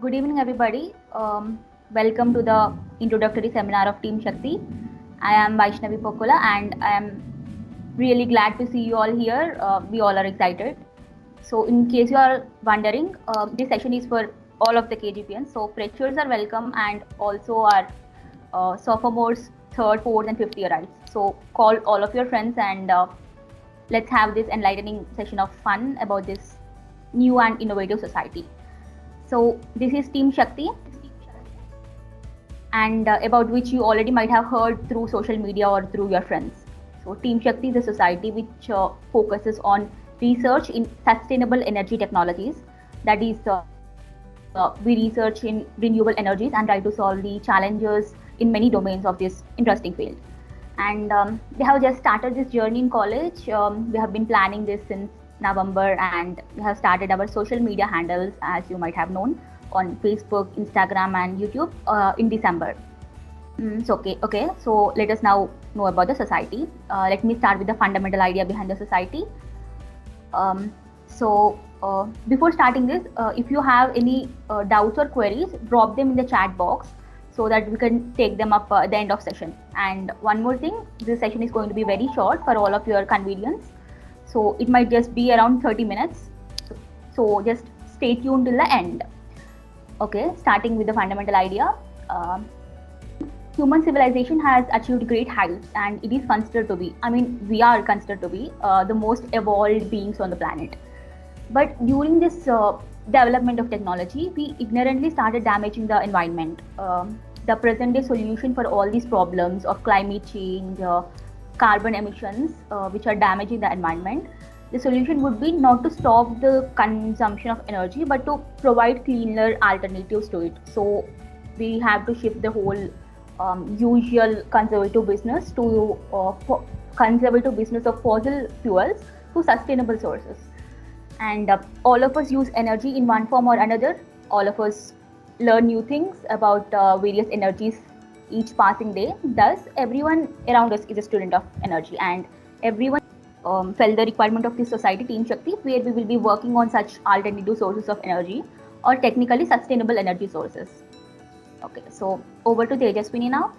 Good evening, everybody. Welcome to the introductory seminar of Team Shakti. I am Vaishnavi Pokola and I am really glad to see you all here. We all are excited. So, in case you are wondering, this session is for all of the KGPNs. So, freshers are welcome and also our sophomores, third, fourth, and fifth year rights. So, call all of your friends and let's have this enlightening session of fun about this new and innovative society. So, this is Team Shakti, and about which you already might have heard through social media or through your friends. So, Team Shakti is a society which focuses on research in sustainable energy technologies. That is, we research in renewable energies and try to solve the challenges in many domains of this interesting field. And we have just started this journey in college. We have been planning this since November, and we have started our social media handles, as you might have known, on Facebook, Instagram, and YouTube in December. Okay. So let us now know about the society. Let me start with the fundamental idea behind the society. Before starting this, if you have any doubts or queries, drop them in the chat box so that we can take them up at the end of session. And one more thing, this session is going to be very short for all of your convenience. So it might just be around 30 minutes. So just stay tuned till the end. Okay, starting with the fundamental idea. Human civilization has achieved great heights and it is considered to be, we are considered to be the most evolved beings on the planet. But during this development of technology, we ignorantly started damaging the environment. The present day solution for all these problems of climate change, carbon emissions, which are damaging the environment, the solution would be not to stop the consumption of energy, but to provide cleaner alternatives to it. So we have to shift the whole usual conservative business to conservative business of fossil fuels to sustainable sources. And all of us use energy in one form or another. All of us learn new things about various energies each passing day. Thus, everyone around us is a student of energy, and everyone felt the requirement of this society, Team Shakti, where we will be working on such alternative sources of energy or technically sustainable energy sources. Okay, so over to Tejaswini now.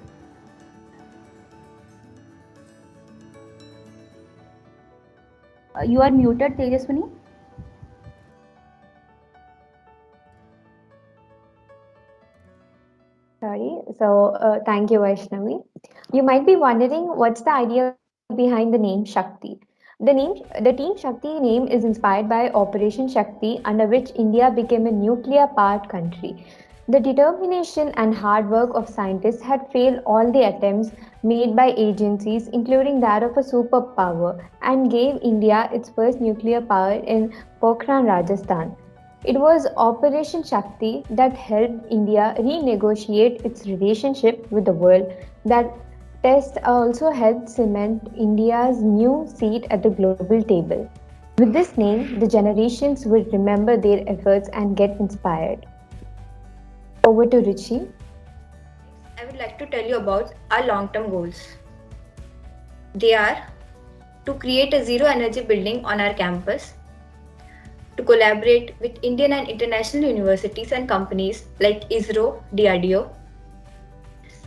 You are muted, Tejaswini. Sorry. Thank you, Vaishnavi. You might be wondering what's the idea behind the name Shakti. The Team Shakti name is inspired by Operation Shakti, under which India became a nuclear powered country. The determination and hard work of scientists had failed all the attempts made by agencies, including that of a superpower, and gave India its first nuclear power in Pokhran, Rajasthan. It was Operation Shakti that helped India renegotiate its relationship with the world. That test also helped cement India's new seat at the global table. With this name, the generations would remember their efforts and get inspired. Over to Rishi. I would like to tell you about our long-term goals. They are to create a zero energy building on our campus, to collaborate with Indian and international universities and companies like ISRO, DRDO.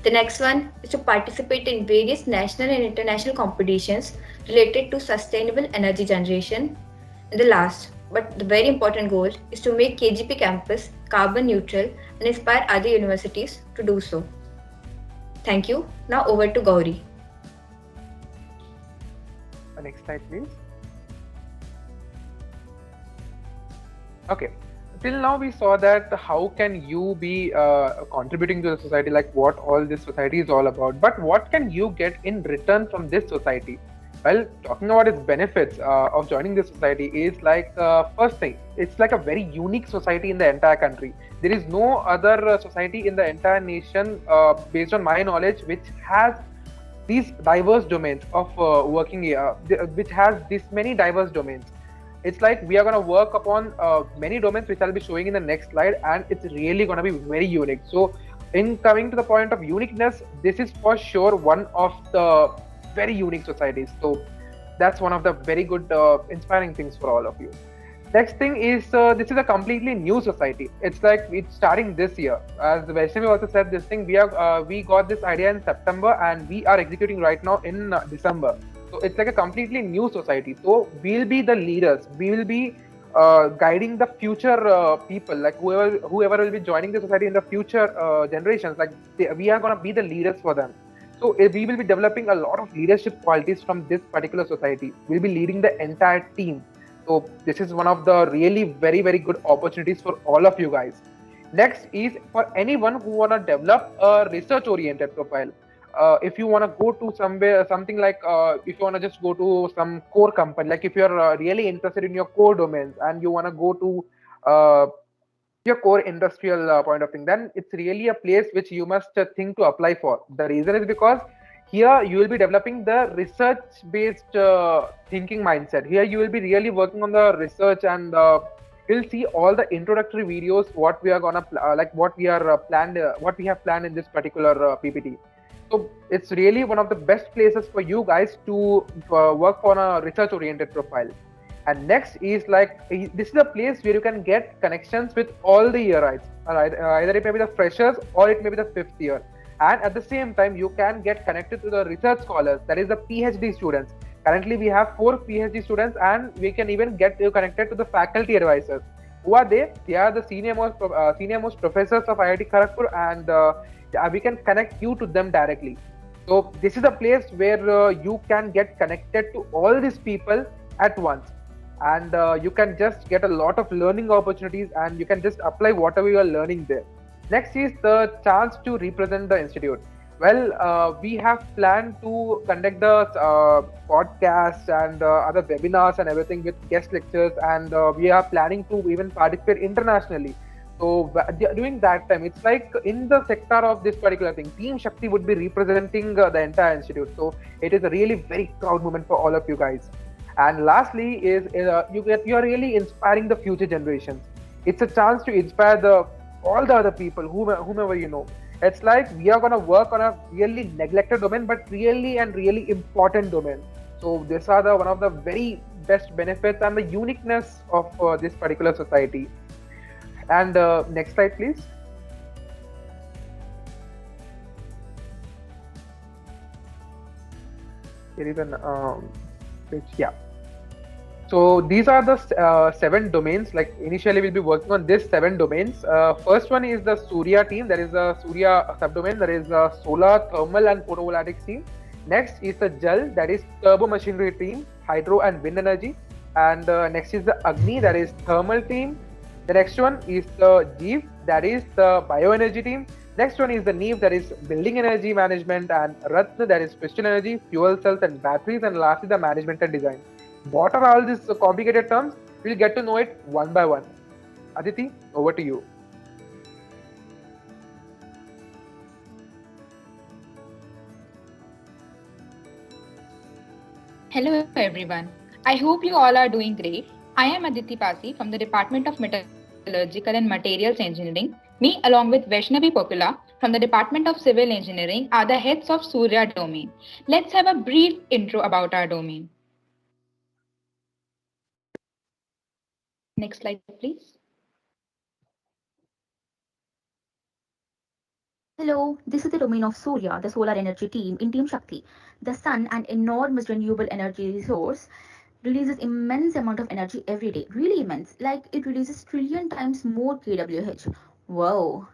The next one is to participate in various national and international competitions related to sustainable energy generation. And the last, but the very important goal, is to make KGP campus carbon neutral and inspire other universities to do so. Thank you. Now over to Gauri. Next slide, please. Okay. Till now we saw that how can you be contributing to the society, like what all this society is all about, but what can you get in return from this society? Well, talking about its benefits of joining this society is like first thing, it's like a very unique society in the entire country. There is no other society in the entire nation, based on my knowledge, which has these diverse domains of working here, which has this many diverse domains. It's like we are going to work upon many domains, which I'll be showing in the next slide, and it's really going to be very unique. So in coming to the point of uniqueness, this is for sure one of the very unique societies. So that's one of the very good inspiring things for all of you. Next thing is this is a completely new society. It's like it's starting this year. As Vaishnavi also said, this thing we got this idea in September and we are executing right now in December. So it's like a completely new society. So we'll be the leaders. We will be guiding the future people, like whoever will be joining the society in the future generations. Like we are gonna be the leaders for them. So we will be developing a lot of leadership qualities from this particular society. We'll be leading the entire team. So this is one of the really very very good opportunities for all of you guys. Next is for anyone who wanna develop a research oriented profile. If you wanna go to somewhere something like if you wanna just go to some core company, like if you're really interested in your core domains and you wanna go to uh, your core industrial point of thing, then it's really a place which you must think to apply for. The reason is because here you will be developing the research based thinking mindset. Here you will be really working on the research and you'll see all the introductory videos what we are gonna like what we are planned what we have planned in this particular ppt. So it's really one of the best places for you guys to work on a research oriented profile. And next is like this is a place where you can get connections with all the yearites. All right, either it may be the freshers or it may be the fifth year. And at the same time, you can get connected to the research scholars, that is the PhD students. Currently, we have 4 PhD students, and we can even get you connected to the faculty advisors. Who are they? They are the senior most professors of IIT Kharagpur, and yeah, we can connect you to them directly. So this is a place where you can get connected to all these people at once, and you can just get a lot of learning opportunities and you can just apply whatever you are learning there. Next is the chance to represent the institute. Well, we have planned to conduct the podcasts and other webinars and everything with guest lectures, and we are planning to even participate internationally. So during that time, it's like in the sector of this particular thing, Team Shakti would be representing the entire institute. So it is a really very proud moment for all of you guys. And lastly is you are really inspiring the future generations. It's a chance to inspire the all the other people whomever you know. It's like we are going to work on a really neglected domain but really and really important domain. So these are the one of the very best benefits and the uniqueness of this particular society. And next slide please. Here is an which, yeah. So these are the 7 domains. Like initially, we'll be working on this 7 domains. First one is the Surya team. There is a Surya subdomain. There is a solar, thermal, and photovoltaics team. Next is the Jal, that is turbo machinery team, hydro and wind energy. And next is the Agni, that is thermal team. The next one is the Jeev, that is the bioenergy team. Next one is the Neve, that is building energy management, and Ratna, that is crystal energy, fuel cells and batteries, and lastly the management and design. What are all these complicated terms? We'll get to know it one by one. Aditi, over to you. Hello everyone. I hope you all are doing great. I am Aditi Pasi from the Department of Metallurgical and Materials Engineering. Me, along with Vaishnavi Popula from the Department of Civil Engineering, are the heads of Surya Domain. Let's have a brief intro about our domain. Next slide, please. Hello, this is the domain of Surya, the solar energy team in Team Shakti. The sun, an enormous renewable energy resource, releases immense amount of energy every day. Really immense. Like it releases trillion times more kWh. Wow.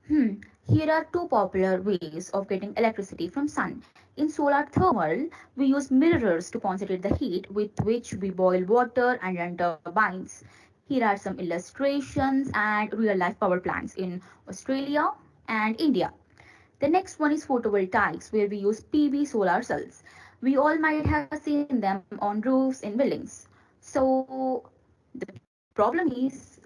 Hmm. Here are two popular ways of getting electricity from sun. In solar thermal, we use mirrors to concentrate the heat with which we boil water and run turbines. Here are some illustrations and real life power plants in Australia and India. The next one is photovoltaics, where we use PV solar cells. We all might have seen them on roofs in buildings. So the problem is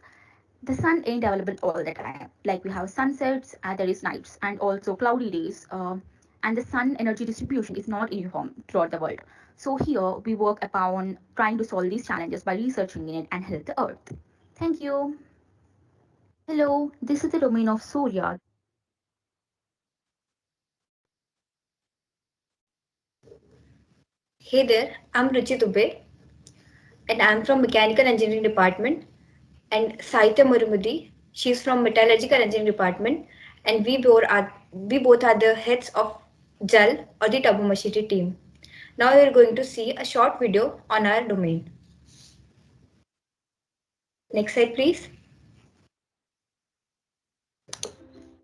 the sun ain't available all the time. Like we have sunsets, there is nights, and also cloudy days. And the sun energy distribution is not uniform throughout the world. So here we work upon trying to solve these challenges by researching in it and help the earth. Thank you. Hello, this is the domain of Surya. Hey there, I'm Ruchi Dubey. And I'm from Mechanical Engineering Department. And Saitya Murumudi, she's from Metallurgical Engineering Department. And we both are the heads of JAL or the turbo machinery team. Now you're going to see a short video on our domain. Next slide, please.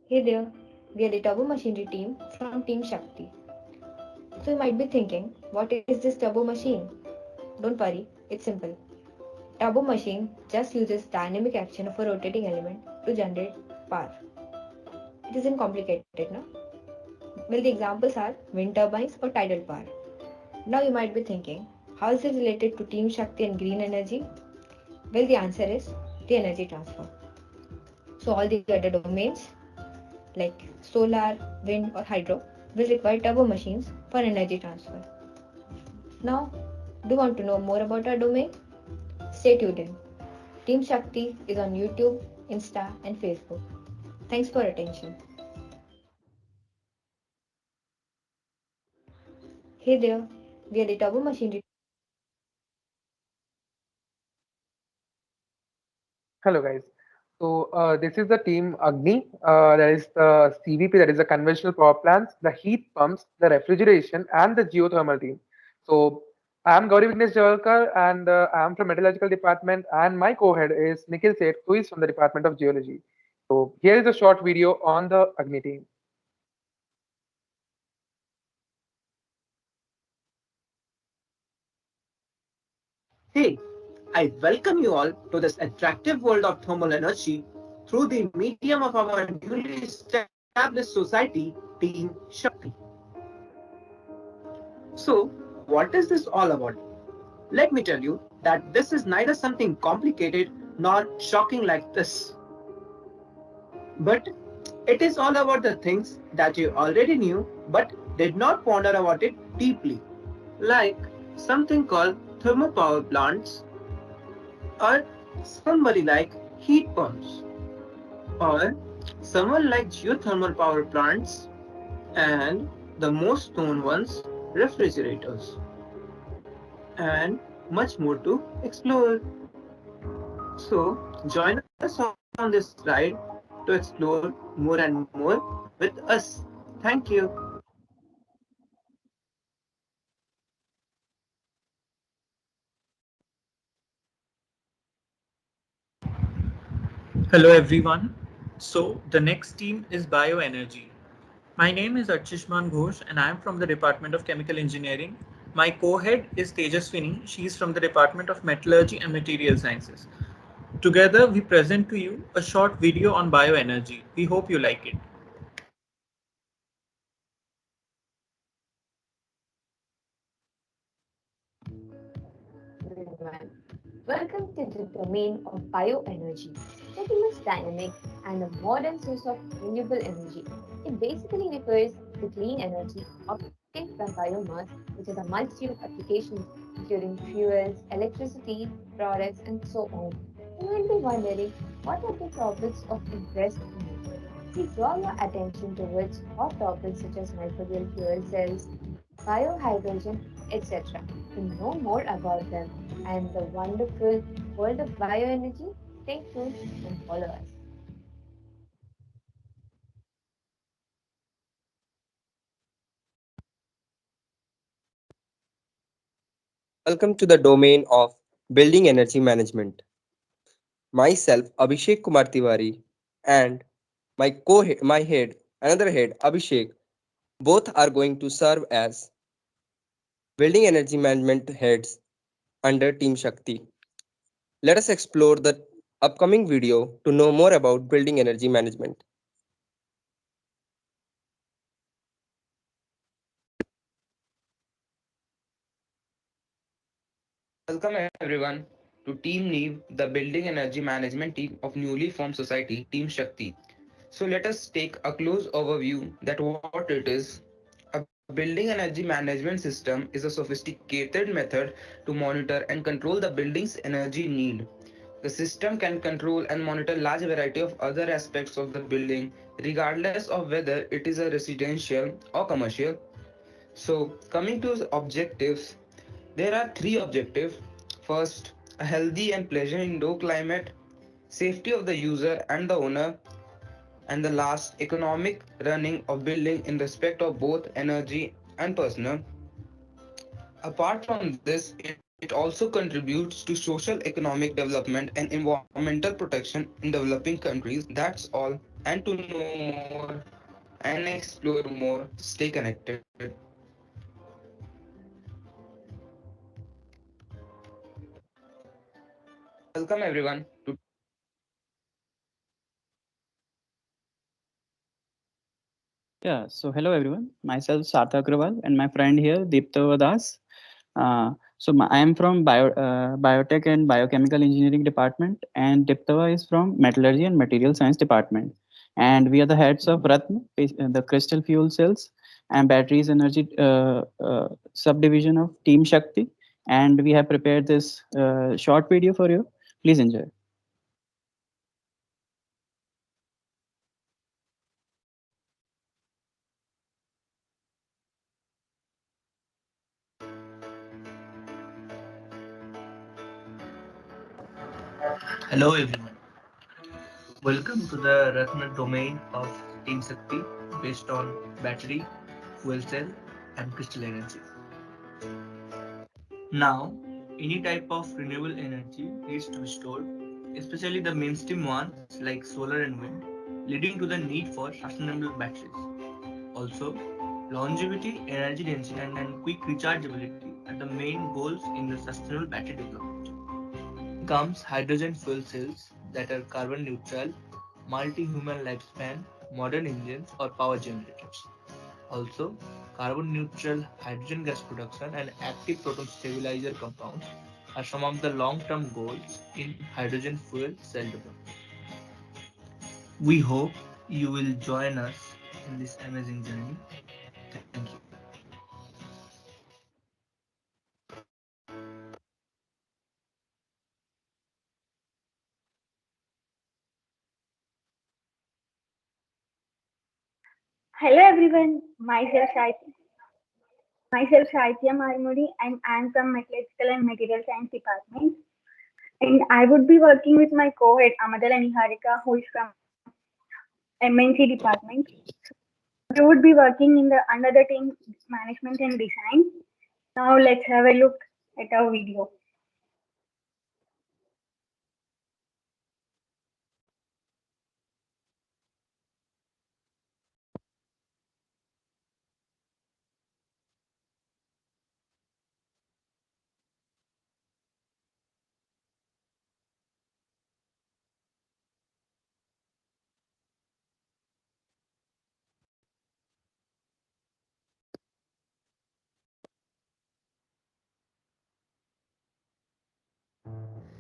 Hey there, we are the turbo machinery team from Team Shakti. So you might be thinking, what is this turbo machine? Don't worry, it's simple. Turbo machine just uses dynamic action of a rotating element to generate power. It isn't complicated, no? Well, the examples are wind turbines or tidal power. Now you might be thinking, how is it related to Team Shakti and green energy? Well, the answer is the energy transfer. So all the other domains like solar, wind or hydro will require turbo machines for energy transfer. Now, do you want to know more about our domain? Stay tuned in. Team Shakti is on YouTube, Insta and Facebook. Thanks for attention. Hey there, we are the turbo machinery. Hello, guys. So this is the team Agni. That is the CVP, that is the conventional power plants, the heat pumps, the refrigeration, and the geothermal team. So I am Gauri Vignesh Javalkar, and I am from Metallurgical Department, and my co-head is Nikhil Seth, who is from the Department of Geology. So here is a short video on the Agni team. Hey, I welcome you all to this attractive world of thermal energy through the medium of our newly established society, Team Shakti. So, what is this all about? Let me tell you that this is neither something complicated nor shocking like this, but it is all about the things that you already knew but did not ponder about it deeply, like something called thermal power plants or somebody like heat pumps or someone like geothermal power plants and the most known ones refrigerators and much more to explore. So join us on this ride to explore more and more with us. Thank you. Hello everyone. So the next team is Bioenergy. My name is Archishman Ghosh and I am from the Department of Chemical Engineering. My co-head is Tejaswini. She is from the Department of Metallurgy and Material Sciences. Together we present to you a short video on bioenergy. We hope you like it. Everyone. Welcome to the domain of bioenergy, pretty much dynamic and a modern source of renewable energy. It basically refers to clean energy obtained from biomass, which has a multitude of applications, including fuels, electricity, products, and so on. You might be wondering, what are the topics of interest in it? We draw your attention towards hot topics such as microbial fuel cells, biohydrogen, etc. To know more about them and the wonderful world of bioenergy, stay tuned and follow us. Welcome to the domain of building energy management. Myself, Abhishek Kumar Tiwari, and my head, another head, Abhishek, both are going to serve as building energy management heads under Team Shakti. Let us explore the upcoming video to know more about building energy management. Welcome everyone to Team NEEV, the Building Energy Management team of newly formed society, Team Shakti. So let us take a close overview that what it is. A building energy management system is a sophisticated method to monitor and control the building's energy need. The system can control and monitor large variety of other aspects of the building regardless of whether it is a residential or commercial. So coming to objectives, there are three objectives. First, a healthy and pleasant indoor climate, safety of the user and the owner, and the last, economic running of building in respect of both energy and personal. Apart from this, it also contributes to social economic development and environmental protection in developing countries. That's all. And to know more and explore more, stay connected. Welcome everyone to Yeah, so hello everyone. Myself Sarthak Agrawal and my friend here Deepta Das. I am from Biotech and Biochemical Engineering Department, and Diptava is from Metallurgy and Material Science Department. And we are the heads of Ratna, the crystal fuel cells and batteries energy subdivision of Team Shakti. And we have prepared this short video for you. Please enjoy. Hello everyone. Welcome to the Ratna domain of Team Shakti based on battery, fuel cell and crystal energy. Now, any type of renewable energy needs to be stored, especially the mainstream ones like solar and wind, leading to the need for sustainable batteries. Also, longevity, energy density, and quick rechargeability are the main goals in the sustainable battery development. Then comes hydrogen fuel cells that are carbon neutral, multi-human lifespan, modern engines or power generators. Also, carbon neutral hydrogen gas production and active proton stabilizer compounds are some of the long-term goals in hydrogen fuel cell development. We hope you will join us in this amazing journey. Thank you. Hello everyone, myself Shaitya Marmudi and I'm from Metallurgical and Material Science Department. And I would be working with my co-head Amadal and Niharika who is from MNC department. We would be working in the under the team management and design. Now let's have a look at our video.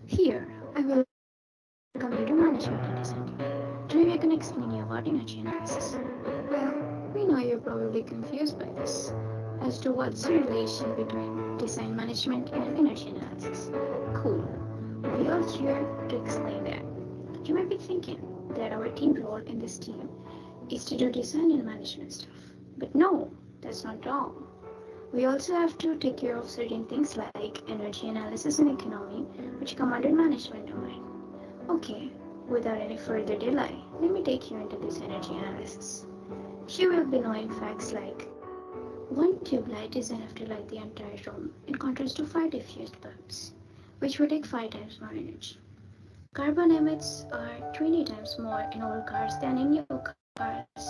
Here, I welcome you to Management and Design. Today we are going to explain you about energy analysis. Well, we know you're probably confused by this as to what's the relation between design management and energy analysis. Cool. We are here to explain that. You might be thinking that our team role in this team is to do design and management stuff. But no, that's not all. We also have to take care of certain things like energy analysis and economy, which come under management domain. Okay, without any further delay, let me take you into this energy analysis. You will be knowing facts like one tube light is enough to light the entire room, in contrast to 5 diffused bulbs, which would take 5 times more energy. Carbon emits are 20 times more in old cars than in new cars.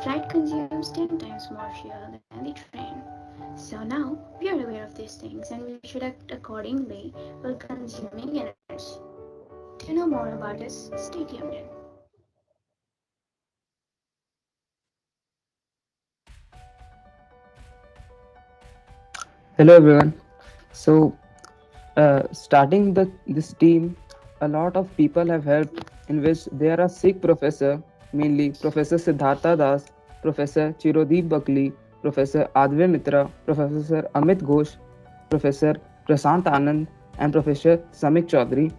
Flight consumes 10 times more fuel than the train. So now we are aware of these things and we should act accordingly while consuming energy. To know more about us, stay tuned in. Hello everyone. So, starting this team, a lot of people have helped, in which there are Sikh professor, mainly Professor Siddhartha Das, Professor Chirodeep Bakli, Professor Advir Mitra, Professor Amit Ghosh, Professor Prasant Anand, and Professor Samik Chaudhary.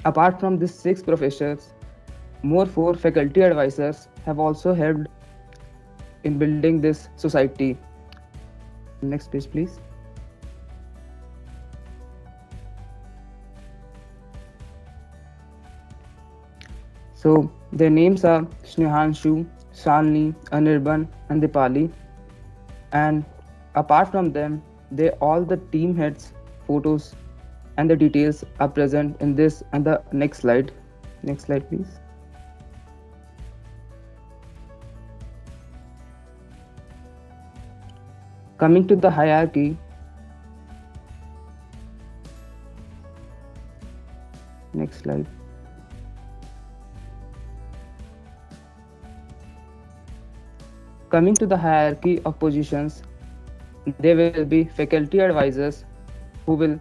Apart from these 6 professors, more 4 faculty advisors have also helped in building this society. Next page, please. So their names are Snehanshu, Shalini, Anirban, and Dipali. And apart from them, they all the team heads, photos, and the details are present in this and the next slide. Next slide, please. Coming to the hierarchy, next slide. Coming to the hierarchy of positions, there will be faculty advisors who will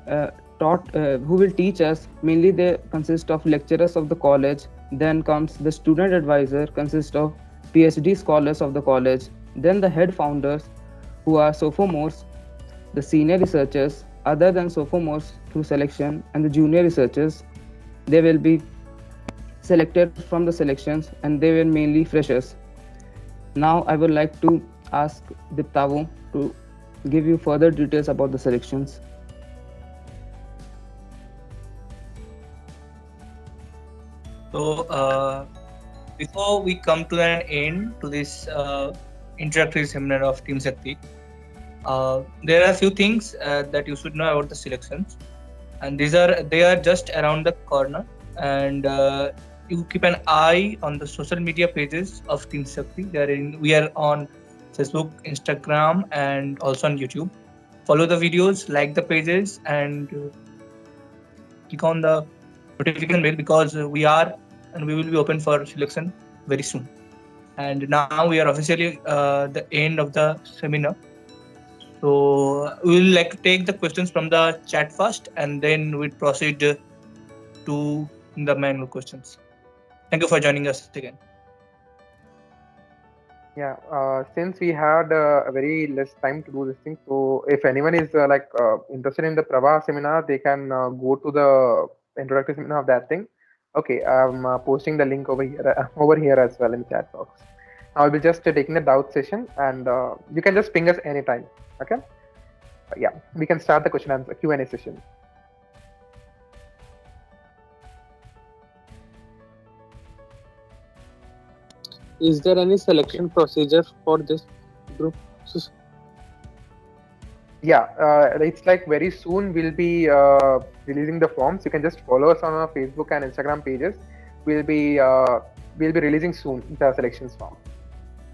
uh, who will teach us. Mainly, they consist of lecturers of the college. Then comes the student advisor, consist of PhD scholars of the college. Then the head founders, who are sophomores, the senior researchers, other than sophomores through selection, and the junior researchers. They will be selected from the selections, and they were mainly freshers. Now, I would like to ask Diptavo to give you further details about the selections. So, before we come to an end to this introductory seminar of Team Shakti, there are a few things that you should know about the selections, and they are just around the corner. And you keep an eye on the social media pages of Team Shakti. We are on Facebook, Instagram, and also on YouTube. Follow the videos, like the pages, and click on the notification bell, because we are and we will be open for selection very soon. And now we are officially the end of the seminar. So we will like to take the questions from the chat first, and then we proceed to the manual questions. Thank you for joining us again. Yeah, since we had a very less time to do this thing, so if anyone is interested in the Prava seminar, they can go to the introductory seminar of that thing. Okay, I'm posting the link over here, over here as well in the chat box. Now I'll be just taking the doubt session, and you can just ping us anytime. Okay, yeah, we can start the question answer Q&A session. Is there any selection procedure for this group? Yeah, it's like very soon we'll be releasing the forms. You can just follow us on our Facebook and Instagram pages. We'll be uh, we'll be releasing soon the selections form.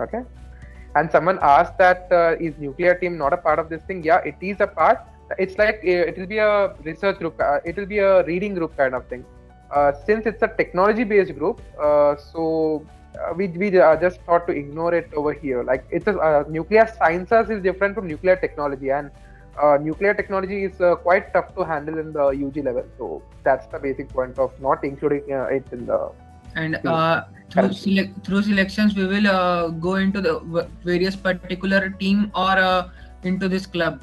Okay. And someone asked that is nuclear team not a part of this thing? Yeah, it is a part. It's like it will be a research group. It will be a reading group kind of thing. Since it's a technology based group, so we just thought to ignore it over here. Like it's a nuclear sciences is different from nuclear technology, and nuclear technology is quite tough to handle in the UG level. So that's the basic point of not including it in the. And through selections, we will go into the various particular team or into this club.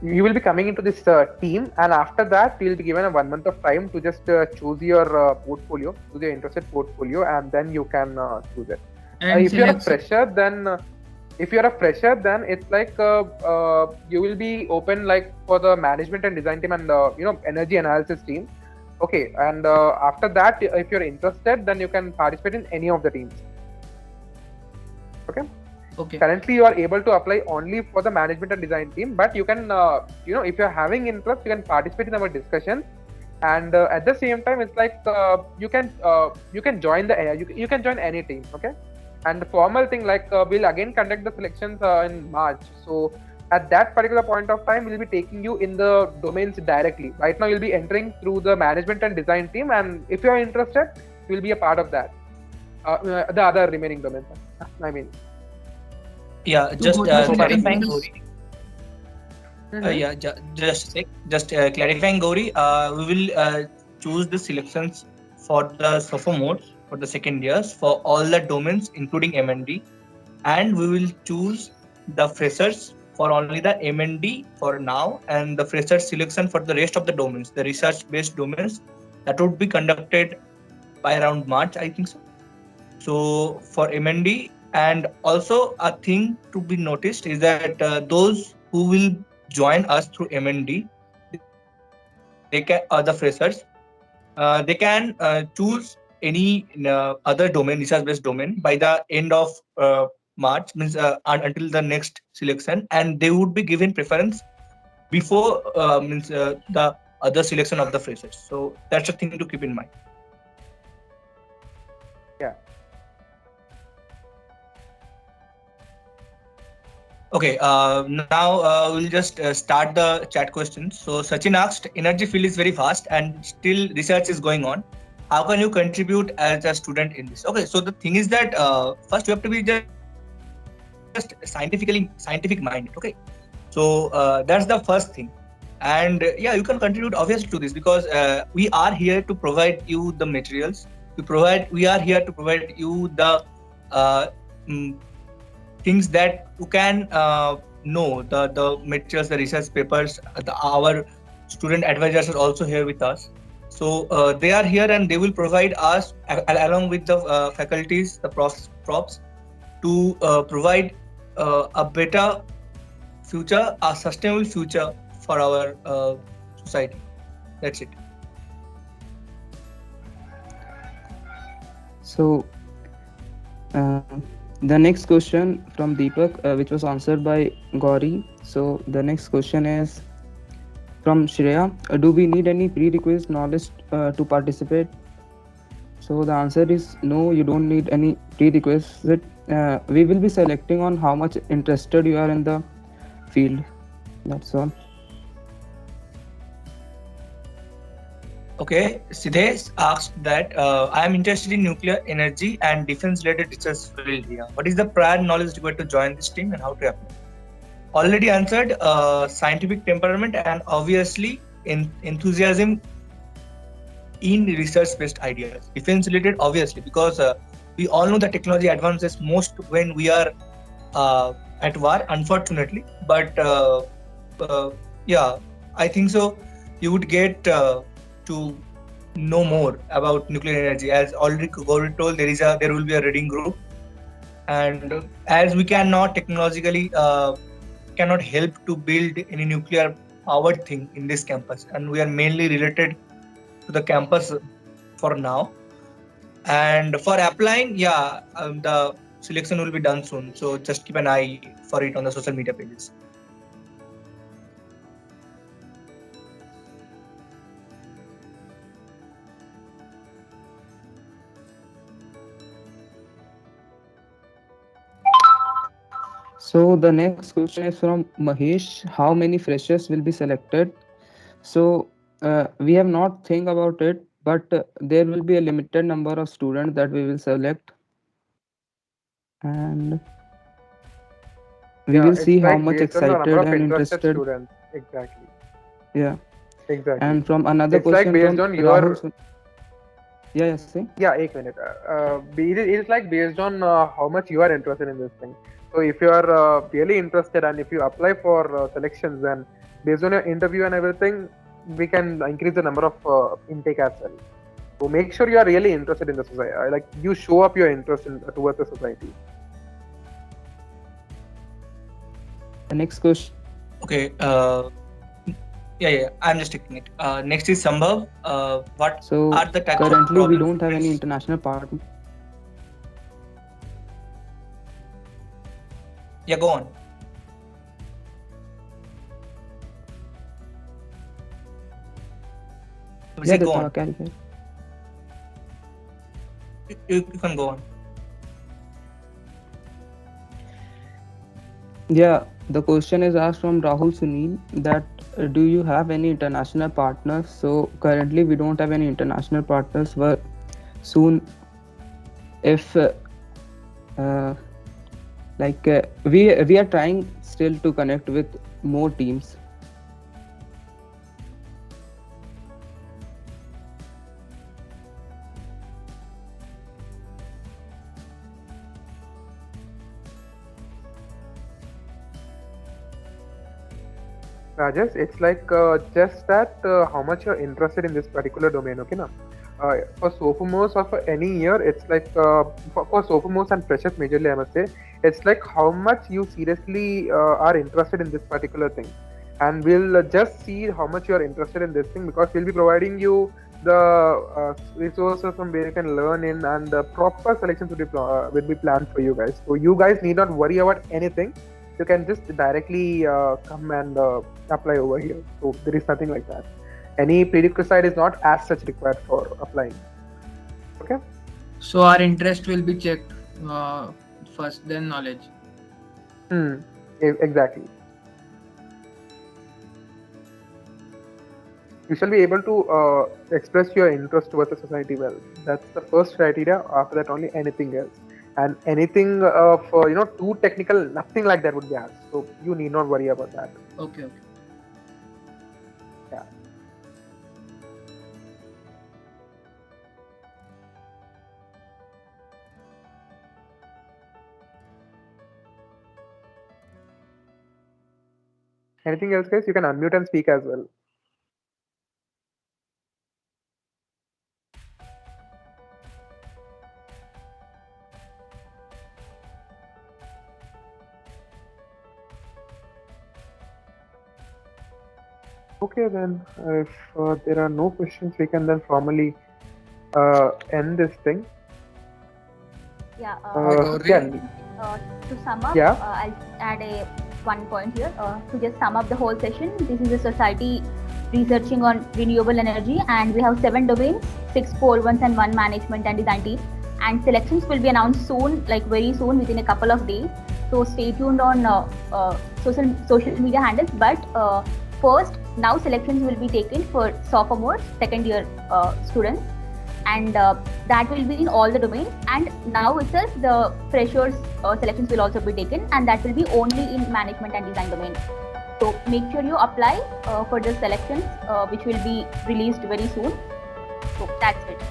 You will be coming into this team, and after that you'll be given a 1 month of time to just choose your portfolio, choose your interested portfolio, and then you can choose it. If you're a fresher, then it's like you will be open like for the management and design team and energy analysis team. Okay, and after that, if you're interested, then you can participate in any of the teams. Okay. Okay. Currently, you are able to apply only for the management and design team, but you can, if you're having interest, you can participate in our discussions. And at the same time, it's like you can join you can join any team. Okay. And the formal thing, like we'll again conduct the selections in March. So at that particular point of time, we'll be taking you in the domains directly. Right now, you'll be entering through the management and design team, and if you're interested, you'll be a part of that. The other remaining domains. I mean. Yeah, just clarifying, Gauri. Yeah, just clarifying, Gauri. We will choose the selections for the sophomores for the second years for all the domains, including MND, and we will choose the freshers for only the MND for now, and the freshers selection for the rest of the domains, the research-based domains that would be conducted by around March, I think so. So for MND, and also a thing to be noticed is that those who will join us through MND, they can the freshers, they can choose any other domain, research-based domain, by the end of March, means until the next selection, and they would be given preference before means the other selection of the freshers. So that's a thing to keep in mind. Yeah. Okay, now we'll just start the chat questions. So Sachin asked, energy field is very vast and still research is going on. How can you contribute as a student in this? Okay, so the thing is that first you have to be just scientifically scientific minded. Okay, so that's the first thing. And yeah, you can contribute obviously to this because we are here to provide you the materials. We are here to provide you the uh, mm, things that you can know, the materials, the research papers. Our student advisors are also here with us, so they are here and they will provide us along with the faculties, the props to provide a better future, a sustainable future for our society. That's it. So the next question from Deepak, which was answered by Gauri. So the next question is from Shreya. Do we need any prerequisite knowledge to participate? So the answer is no, you don't need any prerequisite. We will be selecting on how much interested you are in the field. That's all. Okay, Siddesh asked that I am interested in nuclear energy and defense related research field here. What is the prior knowledge required to join this team and how to apply? Already answered, scientific temperament and obviously enthusiasm in research based ideas. Defense related, obviously, because we all know that technology advances most when we are at war, unfortunately. But yeah, I think so. You would get to know more about nuclear energy. As already told, there will be a reading group, and as we cannot technologically cannot help to build any nuclear powered thing in this campus, and we are mainly related to the campus for now. And for applying, yeah, the selection will be done soon. So just keep an eye for it on the social media pages. So the next question is from Mahesh. How many freshers will be selected? So we have not think about it, but there will be a limited number of students that we will select, and we Yeah, will it's see how like much based on the number excited of and interested interested. students. Exactly. Yeah. Exactly. And from another It's like question based from on Rahul. your. Yeah, yeah, see. Yeah, 1 minute. It is like based on how much you are interested in this thing. So if you are really interested and if you apply for selections, then based on your interview and everything, we can increase the number of intake as well. So make sure you are really interested in the society. Like you show up your interest towards the society. The next question. Okay. Yeah. I'm just taking it. Next is Sambhav. What So are the types of currently we problems don't have any students? international partner. Yeah, go on. Yeah, Go on. carry. You can go on. Yeah, the question is asked from Rahul Sunil that do you have any international partners? So currently we don't have any international partners, but soon, if uh, we are trying still to connect with more teams. Rajesh, it's like just that how much you're interested in this particular domain, okay, now? For sophomores or for any year, it's like for sophomores and freshers majorly, I must say, it's like how much you seriously are interested in this particular thing, and we'll just see how much you are interested in this thing because we'll be providing you the resources from where you can learn in, and the proper selections will be planned for you guys. So you guys need not worry about anything. You can just directly come and apply over here. So there is nothing like that. Any prerequisite is not as such required for applying. Okay. So our interest will be checked first, then knowledge. Exactly. You shall be able to express your interest towards the society well. That's the first criteria. After that, only anything else. And anything for too technical, nothing like that would be asked. So you need not worry about that. Okay. Yeah. Anything else, guys? You can unmute and speak as well. Okay, then if there are no questions, we can then formally end this thing. Yeah. To sum up, Yeah. I'll add one point here. To just sum up the whole session, this is a society researching on renewable energy, and we have 7 domains, 6 core ones, and 1 management and design team. And selections will be announced soon, like very soon, within a couple of days. So stay tuned on social media handles. But first, now selections will be taken for sophomores, second year students, and that will be in all the domains. And now itself the freshers selections will also be taken, and that will be only in management and design domain. So make sure you apply for the selections which will be released very soon. So that's it.